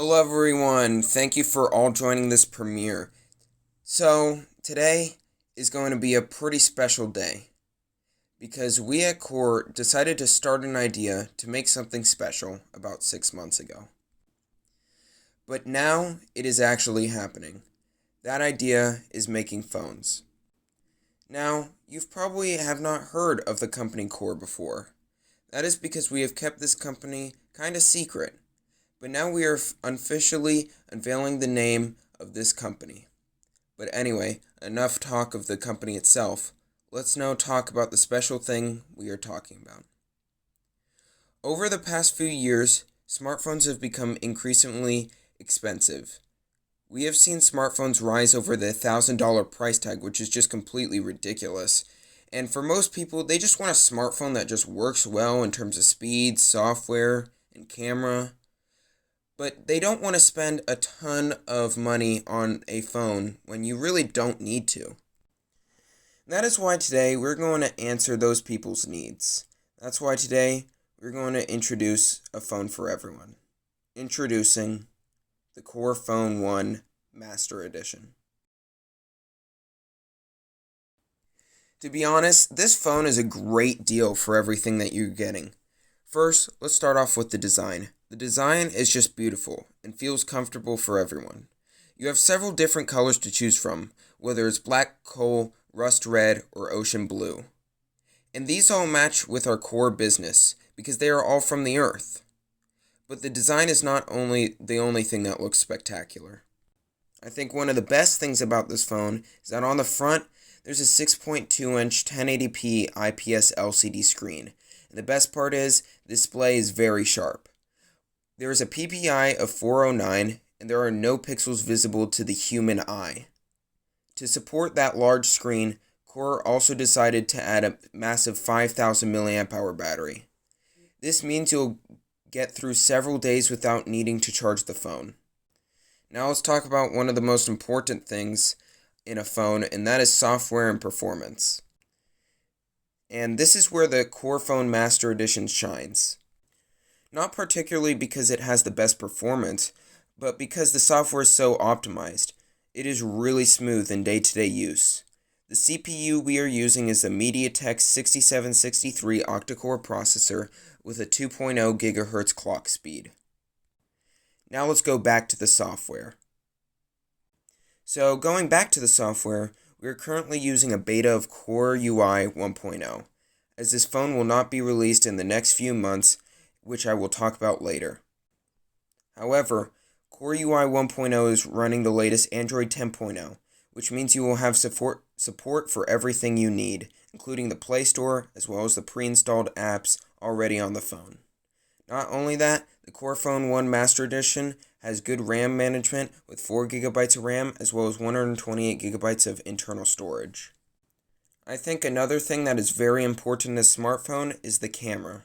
Hello everyone, thank you for all joining this premiere. So, today is going to be a pretty special day because we at Core decided to start an idea to make something special about 6 months ago. But now it is actually happening. That idea is making phones. Now, you've probably have not heard of the company Core before. That is because we have kept this company kinda secret. But now we are officially unveiling the name of this company. But anyway, enough talk of the company itself. Let's now talk about the special thing we are talking about. Over the past few years, smartphones have become increasingly expensive. We have seen smartphones rise over the $1,000 price tag, which is just completely ridiculous. And for most people, they just want a smartphone that just works well in terms of speed, software, and camera. But they don't want to spend a ton of money on a phone when you really don't need to. That is why today we're going to answer those people's needs. That's why today we're going to introduce a phone for everyone. Introducing the CorePhone 1 Master Edition. To be honest, this phone is a great deal for everything that you're getting. First, let's start off with the design. The design is just beautiful and feels comfortable for everyone. You have several different colors to choose from, whether it's black coal, rust red, or ocean blue. And these all match with our core business because they are all from the earth. But the design is not only the only thing that looks spectacular. I think one of the best things about this phone is that on the front, there's a 6.2-inch 1080p IPS LCD screen. And the best part is, the display is very sharp. There is a PPI of 409, and there are no pixels visible to the human eye. To support that large screen, Core also decided to add a massive 5,000 mAh battery. This means you'll get through several days without needing to charge the phone. Now let's talk about one of the most important things in a phone, and that is software and performance. And this is where the CorePhone Master Edition shines. Not particularly because it has the best performance, but because the software is so optimized. It is really smooth in day-to-day use. The CPU we are using is a MediaTek 6763 octa-core processor with a 2.0 GHz clock speed. Now let's go back to the software. So going back to the software, we are currently using a beta of Core UI 1.0, as this phone will not be released in the next few months, which I will talk about later. However, Core UI 1.0 is running the latest Android 10.0, which means you will have support for everything you need, including the Play Store as well as the pre-installed apps already on the phone. Not only that, the CorePhone 1 Master Edition has good RAM management with 4GB of RAM as well as 128GB of internal storage. I think another thing that is very important in a smartphone is the camera.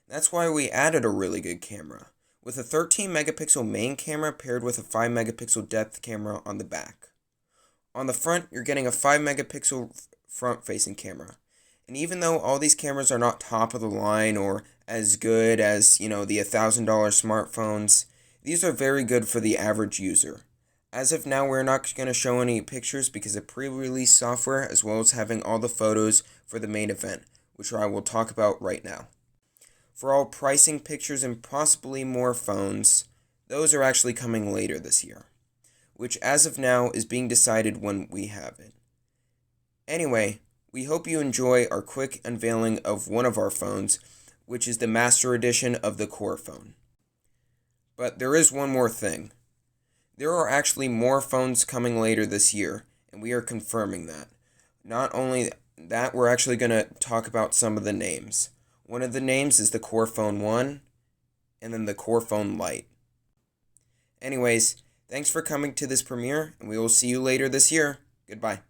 That's why we added a really good camera, with a 13 megapixel main camera paired with a 5 megapixel depth camera on the back. On the front, you're getting a 5 megapixel front-facing camera. And even though all these cameras are not top of the line or as good as, the $1,000 smartphones, these are very good for the average user. As of now, we're not going to show any pictures because of pre-release software as well as having all the photos for the main event, which I will talk about right now. For all pricing pictures and possibly more phones, those are actually coming later this year, which as of now is being decided when we have it. Anyway, we hope you enjoy our quick unveiling of one of our phones, which is the Master Edition of the CorePhone. But there is one more thing. There are actually more phones coming later this year, and we are confirming that. Not only that, we're actually going to talk about some of the names. One of the names is the CorePhone 1, and then the CorePhone Lite. Anyways, thanks for coming to this premiere, and we will see you later this year. Goodbye.